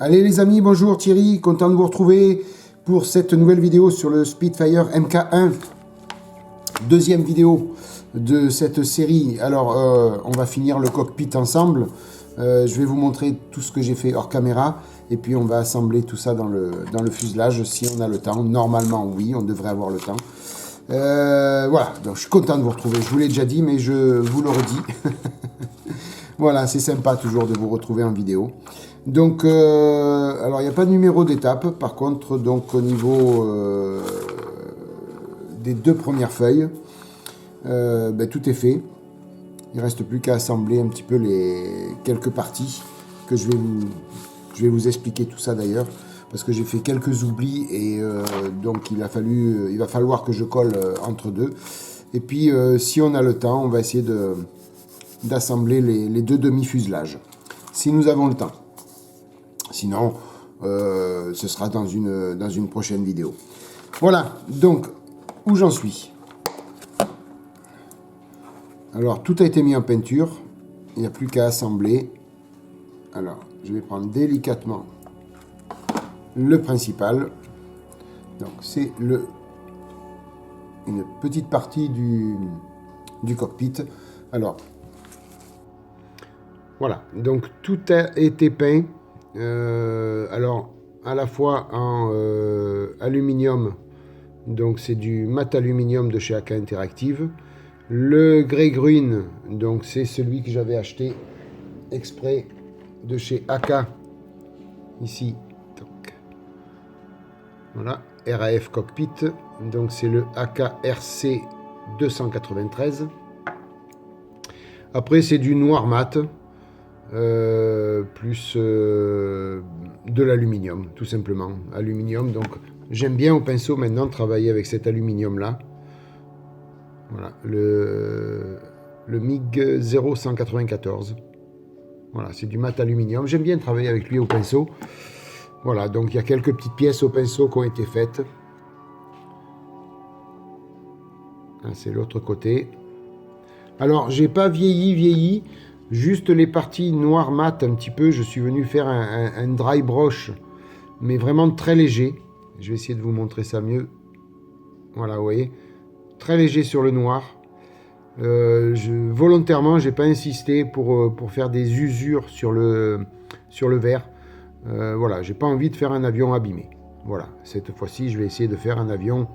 Allez les amis, bonjour Thierry, content de vous retrouver pour cette nouvelle vidéo sur le Spitfire Mk1. Deuxième vidéo de cette série. Alors on va finir le cockpit ensemble. Je vais vous montrer tout ce que j'ai fait hors caméra. Et puis on va assembler tout ça dans le fuselage si on a le temps. Normalement oui, on devrait avoir le temps. Voilà, donc je suis content de vous retrouver. Je vous l'ai déjà dit, mais je vous le redis. Voilà, c'est sympa toujours de vous retrouver en vidéo. Donc, alors il n'y a pas de numéro d'étape. Par contre, donc au niveau des deux premières feuilles, ben, tout est fait. Il ne reste plus qu'à assembler un petit peu les quelques parties que je vais vous expliquer tout ça d'ailleurs. Parce que j'ai fait quelques oublis et donc il va falloir que je colle entre deux. Et puis si on a le temps, on va essayer d'assembler les deux demi-fuselages. Si nous avons le temps. Sinon, ce sera dans une prochaine vidéo. Voilà, donc, où j'en suis. Alors, tout a été mis en peinture. Il n'y a plus qu'à assembler. Alors, je vais prendre délicatement le principal. Donc, c'est une petite partie du cockpit. Alors, voilà. Donc, tout a été peint. Alors, à la fois en aluminium. Donc, c'est du mat aluminium de chez AK Interactive. Le Grey Green, donc c'est celui que j'avais acheté exprès de chez AK. Ici, donc, voilà, RAF Cockpit. Donc c'est le AK RC 293. Après c'est du noir mat, plus de l'aluminium, tout simplement. Aluminium, donc j'aime bien au pinceau maintenant travailler avec cet aluminium là. Voilà, le MiG 0194. Voilà, c'est du mat aluminium. J'aime bien travailler avec lui au pinceau. Voilà, donc il y a quelques petites pièces au pinceau qui ont été faites. C'est l'autre côté. Alors, j'ai pas vieilli, juste les parties noires mat un petit peu. Je suis venu faire un dry brush, mais vraiment très léger. Je vais essayer de vous montrer ça mieux. Voilà, vous voyez. Très léger sur le noir. Volontairement, j'ai pas insisté pour faire des usures sur le verre. Voilà, j'ai pas envie de faire un avion abîmé. Voilà, cette fois-ci, je vais essayer de faire un avion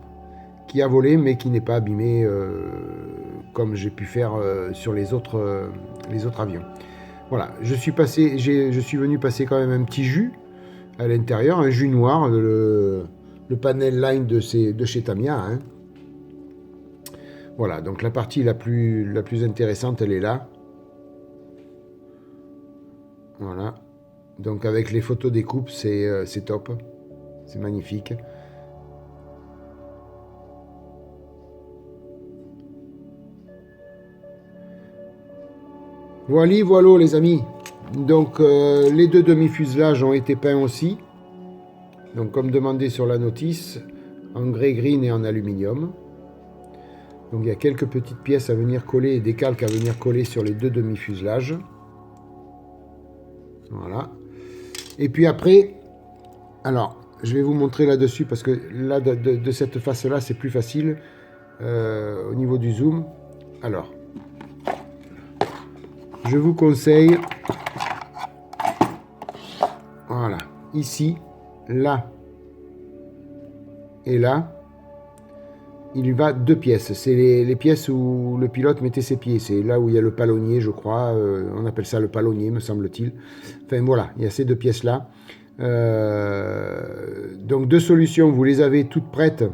qui a volé, mais qui n'est pas abîmé comme j'ai pu faire sur les autres avions. Voilà, je suis venu passer quand même un petit jus à l'intérieur, un jus noir, le panel line de chez Tamiya. Hein. Voilà, donc la partie la plus intéressante, elle est là. Voilà. Donc avec les photos découpes, c'est top. C'est magnifique. Voilà les amis. Donc les deux demi-fuselages ont été peints aussi. Donc comme demandé sur la notice, en grey green et en aluminium. Donc il y a quelques petites pièces à venir coller et des calques à venir coller sur les deux demi-fuselages. Voilà. Et puis après, alors je vais vous montrer là-dessus parce que là de cette face-là c'est plus facile au niveau du zoom. Alors, je vous conseille, voilà, ici, là et là. Il va deux pièces. C'est les pièces où le pilote mettait ses pieds. C'est là où il y a le palonnier, je crois. On appelle ça le palonnier, me semble-t-il. Enfin, voilà, il y a ces deux pièces-là. Donc, deux solutions. Vous les avez toutes prêtes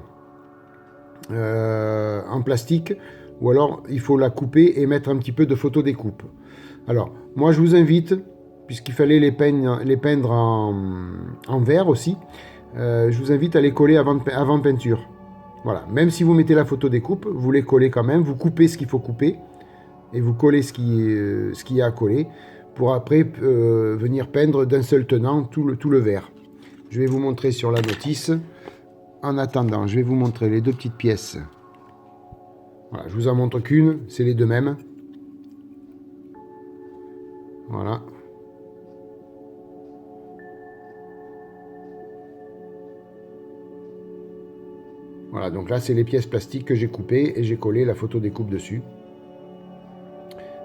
en plastique. Ou alors, il faut la couper et mettre un petit peu de photo découpe. Alors, moi, je vous invite, puisqu'il fallait les peindre en verre aussi, je vous invite à les coller avant peinture. Voilà, même si vous mettez la photo découpe, vous les collez quand même, vous coupez ce qu'il faut couper et vous collez ce qu'il y a à coller pour après venir peindre d'un seul tenant tout le verre. Je vais vous montrer sur la notice. En attendant, je vais vous montrer les deux petites pièces. Voilà, je vous en montre qu'une, c'est les deux mêmes. Voilà. Voilà, donc là, c'est les pièces plastiques que j'ai coupées et j'ai collé la photo découpe dessus.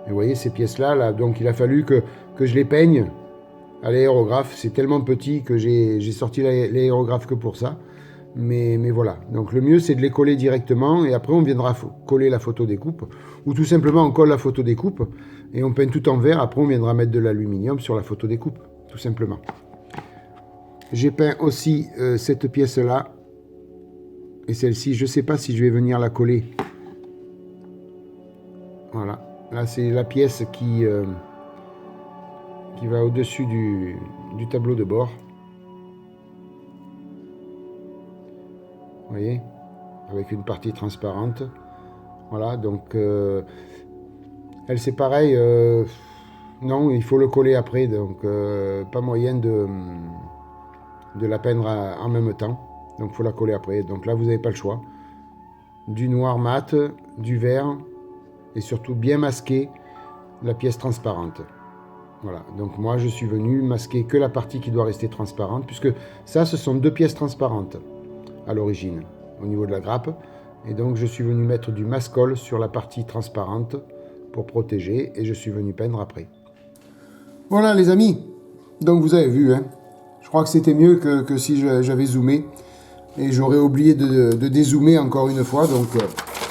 Et vous voyez, ces pièces-là, là, donc il a fallu que je les peigne à l'aérographe. C'est tellement petit que j'ai sorti l'aérographe que pour ça. Mais voilà, donc le mieux, c'est de les coller directement et après, on viendra coller la photo découpe. Ou tout simplement, on colle la photo découpe et on peint tout en vert. Après, on viendra mettre de l'aluminium sur la photo découpe, tout simplement. J'ai peint aussi cette pièce-là. Et celle-ci, je ne sais pas si je vais venir la coller. Voilà. Là, c'est la pièce qui va au-dessus du tableau de bord. Vous voyez? Avec une partie transparente. Voilà, donc elle, c'est pareil. Non, il faut le coller après. Donc, pas moyen de la peindre en même temps. Donc, il faut la coller après. Donc là, vous n'avez pas le choix. Du noir mat, du vert et surtout bien masquer la pièce transparente. Voilà, donc moi je suis venu masquer que la partie qui doit rester transparente, puisque ça, ce sont deux pièces transparentes à l'origine, au niveau de la grappe. Et donc je suis venu mettre du mascol sur la partie transparente pour protéger, et je suis venu peindre après. Voilà les amis, donc vous avez vu, hein. Je crois que c'était mieux que si j'avais zoomé, et j'aurais oublié de dézoomer encore une fois, donc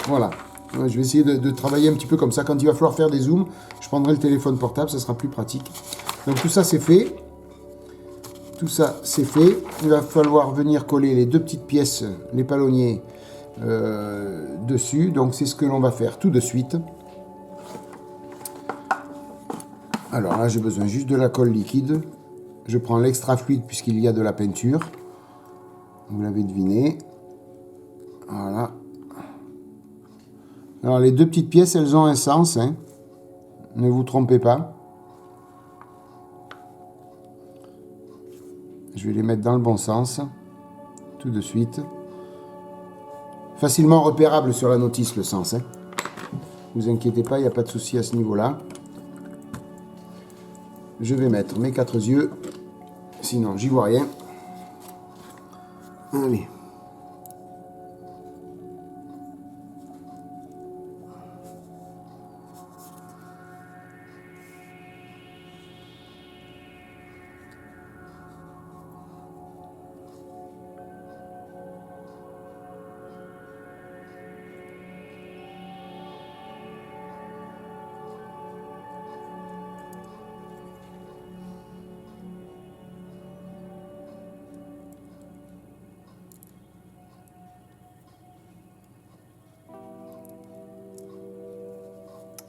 voilà. Je vais essayer de travailler un petit peu comme ça. Quand il va falloir faire des zooms, je prendrai le téléphone portable, ça sera plus pratique. Donc tout ça c'est fait. Tout ça c'est fait. Il va falloir venir coller les deux petites pièces, les palonniers dessus. Donc c'est ce que l'on va faire tout de suite. Alors là j'ai besoin juste de la colle liquide. Je prends l'extra fluide puisqu'il y a de la peinture. Vous l'avez deviné. Voilà. Alors les deux petites pièces, elles ont un sens, hein. Ne vous trompez pas. Je vais les mettre dans le bon sens, tout de suite. Facilement repérable sur la notice le sens, hein. Ne vous inquiétez pas, il n'y a pas de souci à ce niveau-là. Je vais mettre mes 4 yeux, sinon j'y vois rien. Allez.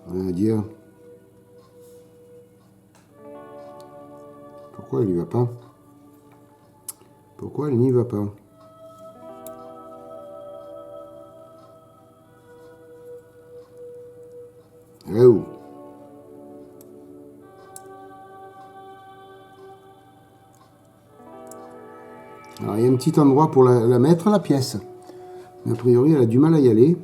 Rien à dire. Pourquoi elle n'y va pas? Pourquoi elle n'y va pas? Oh. Alors il y a un petit endroit pour la mettre, la pièce. Mais a priori elle a du mal à y aller.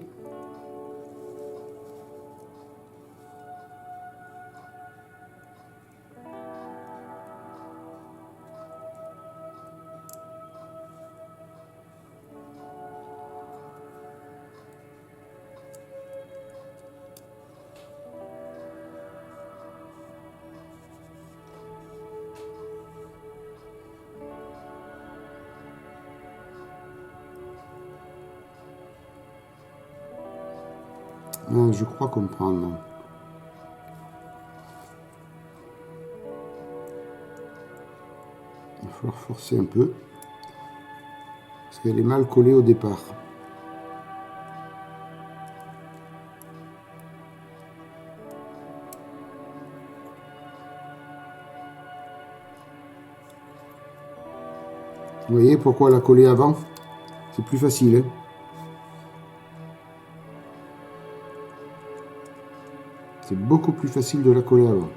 Ah, je crois comprendre. Il va falloir forcer un peu. Parce qu'elle est mal collée au départ. Vous voyez pourquoi la coller avant? C'est plus facile, hein? C'est beaucoup plus facile de la coller avant.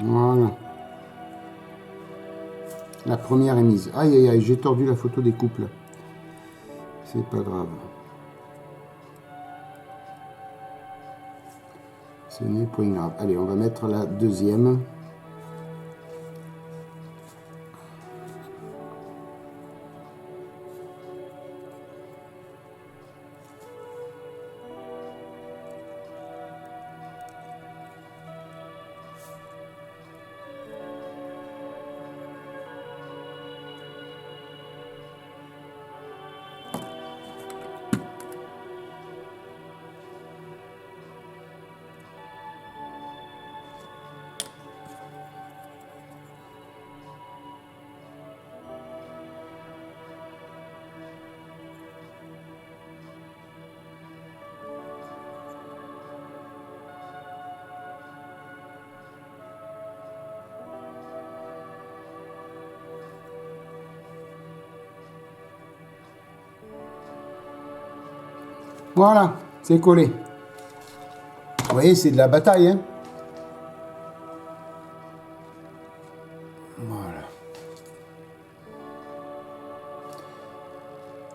Voilà. La première est mise. Aïe aïe aïe, j'ai tordu la photo des couples. C'est pas grave. Ce n'est point grave. Allez, on va mettre la deuxième. Voilà, c'est collé. Vous voyez, c'est de la bataille, hein. Voilà.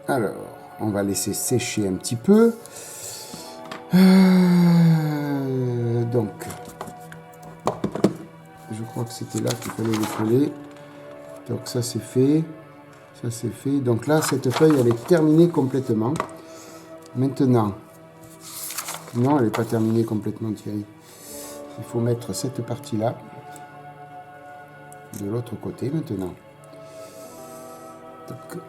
Alors, on va laisser sécher un petit peu. Donc, je crois que c'était là qu'il fallait les coller. Donc ça c'est fait. Ça c'est fait. Donc là, cette feuille, elle est terminée complètement. Maintenant, non, elle n'est pas terminée complètement, Thierry. Il faut mettre cette partie-là de l'autre côté maintenant. Donc,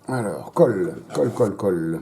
alors, colle, colle, colle, colle.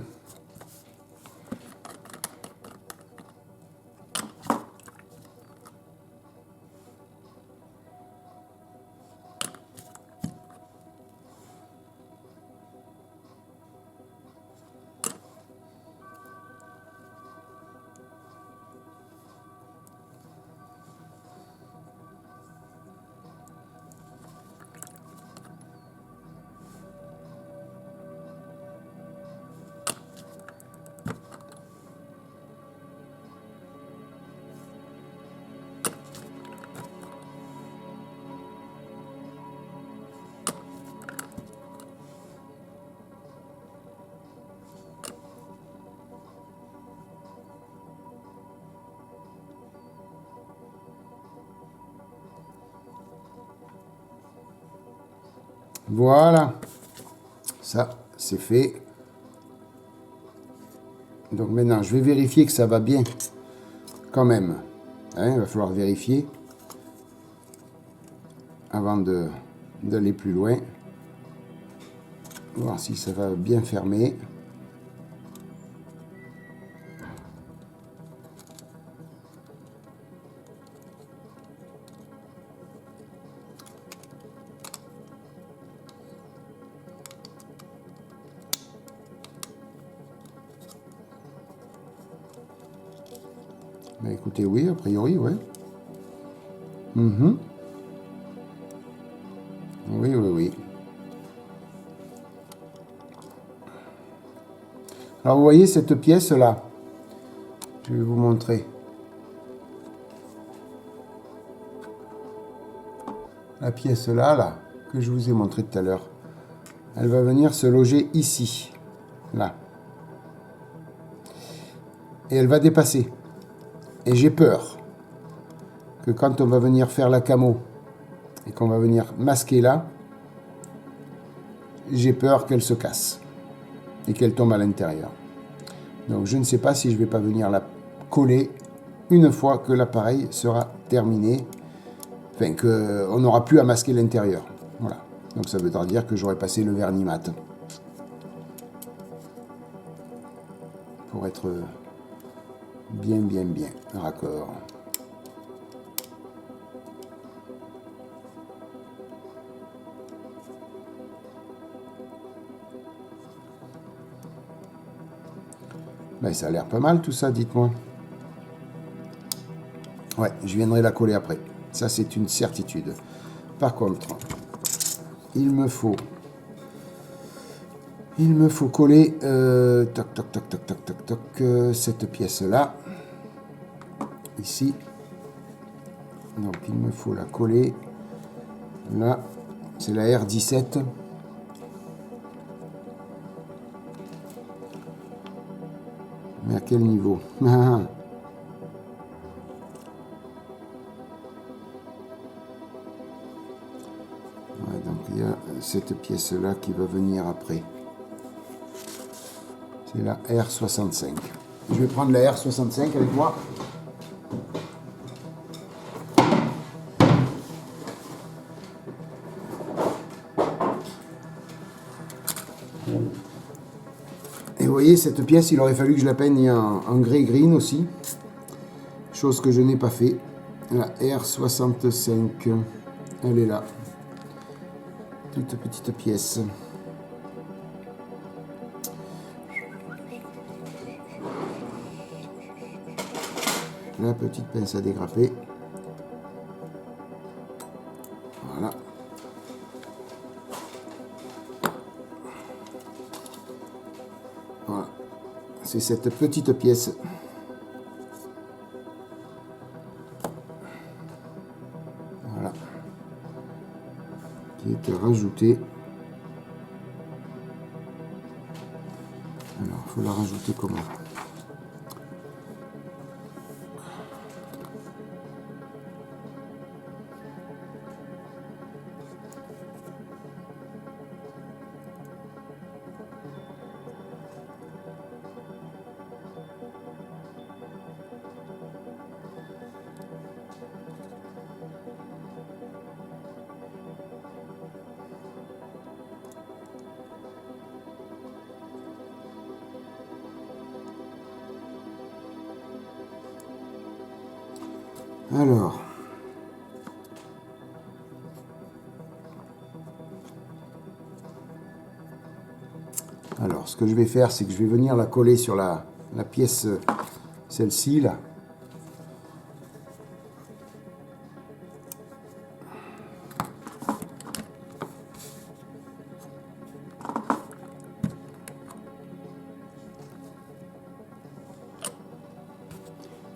Voilà, ça c'est fait. Donc maintenant, je vais vérifier que ça va bien quand même. Hein, il va falloir vérifier avant d'aller plus loin. Voir si ça va bien fermer. Ben écoutez, oui, a priori, ouais. Oui, oui, oui. Alors, vous voyez cette pièce-là. Je vais vous montrer. La pièce-là, là, que je vous ai montré tout à l'heure. Elle va venir se loger ici. Là. Et elle va dépasser. Et j'ai peur que quand on va venir faire la camo et qu'on va venir masquer là, j'ai peur qu'elle se casse et qu'elle tombe à l'intérieur. Donc je ne sais pas si je ne vais pas venir la coller une fois que l'appareil sera terminé, enfin qu'on n'aura plus à masquer l'intérieur. Voilà. Donc ça voudra dire que j'aurai passé le vernis mat pour être bien raccord. Ben, ça a l'air pas mal tout ça, dites-moi. Ouais, je viendrai la coller après. Ça, c'est une certitude. Par contre, il me faut coller toc, toc, toc, toc, toc, toc, toc, cette pièce-là. Ici. Donc, il me faut la coller. Là, c'est la R17. Mais à quel niveau? Ouais, donc il y a cette pièce-là qui va venir après. C'est la R65. Je vais prendre la R65 avec moi. Et vous voyez, cette pièce, il aurait fallu que je la peigne en grey green aussi. Chose que je n'ai pas fait. La R65, elle est là. Toute petite pièce. La petite pince à dégrapper. Voilà. Voilà. C'est cette petite pièce. Voilà. Qui est rajoutée. Alors, il faut la rajouter comment? Alors, ce que je vais faire, c'est que je vais venir la coller sur la pièce, celle-ci, là.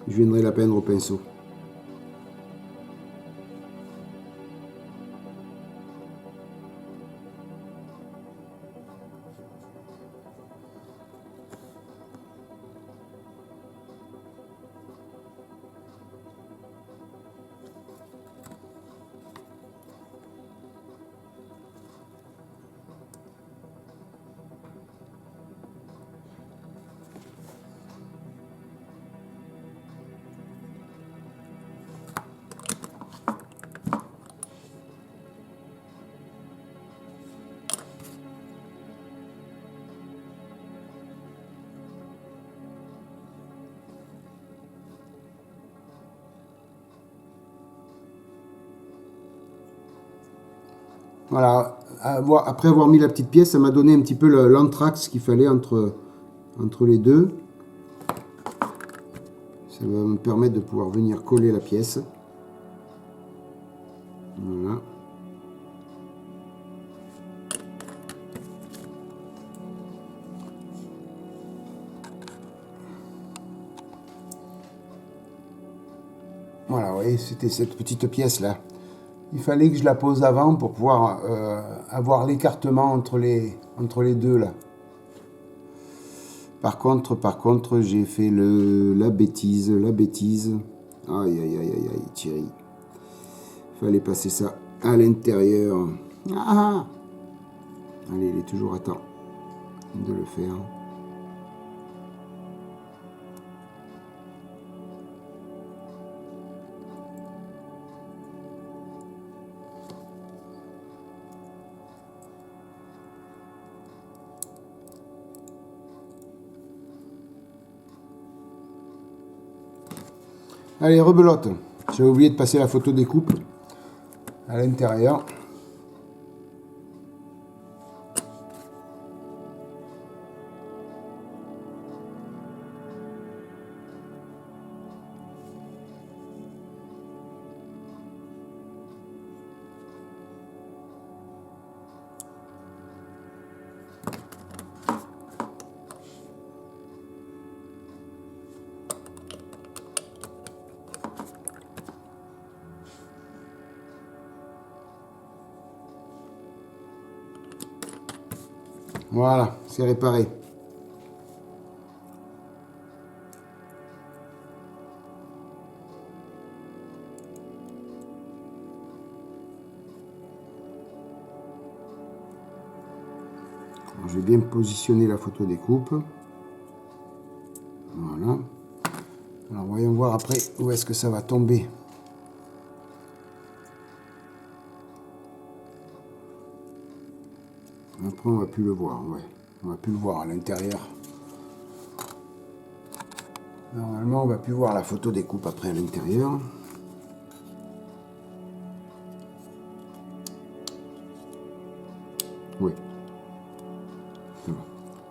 Je viendrai la peindre au pinceau. Voilà, après avoir mis la petite pièce, ça m'a donné un petit peu l'anthrax qu'il fallait entre les deux. Ça va me permettre de pouvoir venir coller la pièce. Voilà. Voilà, vous voyez, c'était cette petite pièce-là. Il fallait que je la pose avant pour pouvoir avoir l'écartement entre les deux là. Par contre, j'ai fait la bêtise. Aïe, aïe, aïe, aïe, aïe, Thierry. Il fallait passer ça à l'intérieur. Ah! Allez, il est toujours à temps de le faire. Allez, rebelote. J'avais oublié de passer la photo des coupes à l'intérieur. Voilà, c'est réparé. Alors, je vais bien positionner la photo découpe. Voilà. Alors voyons voir après où est-ce que ça va tomber. Après on va plus le voir, ouais. On va plus le voir à l'intérieur. Normalement on va plus voir la photo découpe après à l'intérieur. Oui.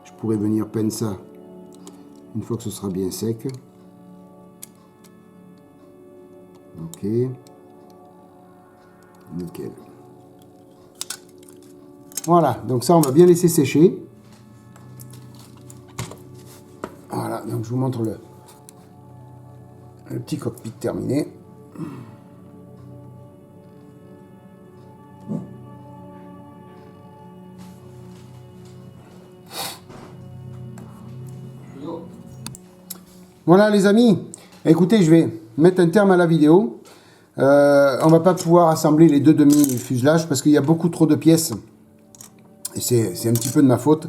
Je pourrais venir peindre ça une fois que ce sera bien sec. Ok. Nickel. Voilà, donc ça on va bien laisser sécher. Voilà, donc je vous montre le petit cockpit terminé. Voilà les amis, écoutez, je vais mettre un terme à la vidéo. On va pas pouvoir assembler les deux demi-fuselages parce qu'il y a beaucoup trop de pièces. Et c'est un petit peu de ma faute.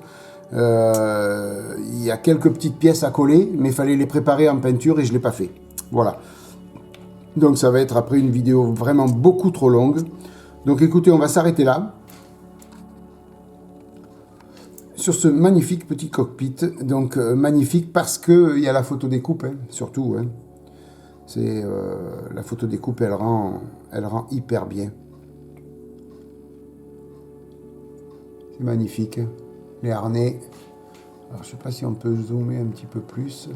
Il y a quelques petites pièces à coller, mais il fallait les préparer en peinture et je ne l'ai pas fait. Voilà. Donc ça va être après une vidéo vraiment beaucoup trop longue. Donc écoutez, on va s'arrêter là. Sur ce magnifique petit cockpit. Donc magnifique parce qu'il y a la photo découpe, hein, surtout. Hein. C'est la photo découpe, elle rend hyper bien. C'est magnifique. Les harnais. Alors je sais pas si on peut zoomer un petit peu plus.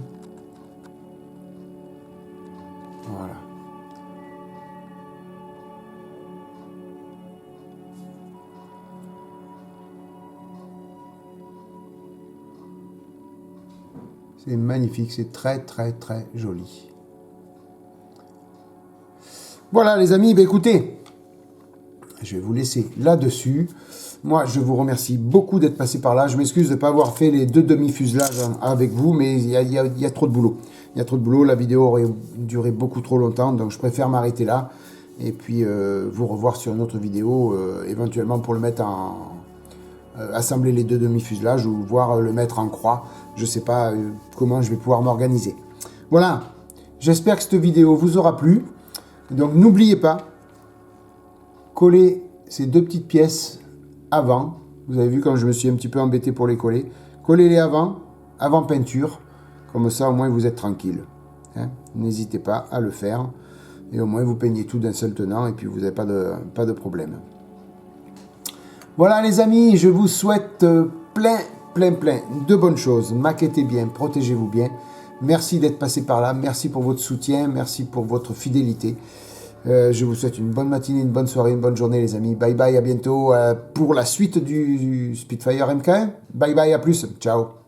Voilà. C'est magnifique, c'est très très très joli. Voilà les amis, bah, écoutez, je vais vous laisser là-dessus. Moi, je vous remercie beaucoup d'être passé par là. Je m'excuse de ne pas avoir fait les deux demi-fuselages avec vous, mais il y a trop de boulot. Il y a trop de boulot, la vidéo aurait duré beaucoup trop longtemps, donc je préfère m'arrêter là. Et puis vous revoir sur une autre vidéo, éventuellement pour le mettre en... assembler les deux demi-fuselages ou voir le mettre en croix. Je ne sais pas comment je vais pouvoir m'organiser. Voilà, j'espère que cette vidéo vous aura plu. Donc n'oubliez pas, coller ces deux petites pièces avant. Vous avez vu quand je me suis un petit peu embêté pour les coller. Collez-les avant peinture. Comme ça, au moins, vous êtes tranquille. Hein? N'hésitez pas à le faire. Et au moins, vous peignez tout d'un seul tenant et puis vous n'avez pas de problème. Voilà les amis, je vous souhaite plein de bonnes choses. Maquettez bien, protégez-vous bien. Merci d'être passé par là. Merci pour votre soutien. Merci pour votre fidélité. Je vous souhaite une bonne matinée, une bonne soirée, une bonne journée les amis. Bye bye, à bientôt pour la suite du Spitfire MK1. Bye bye, à plus. Ciao.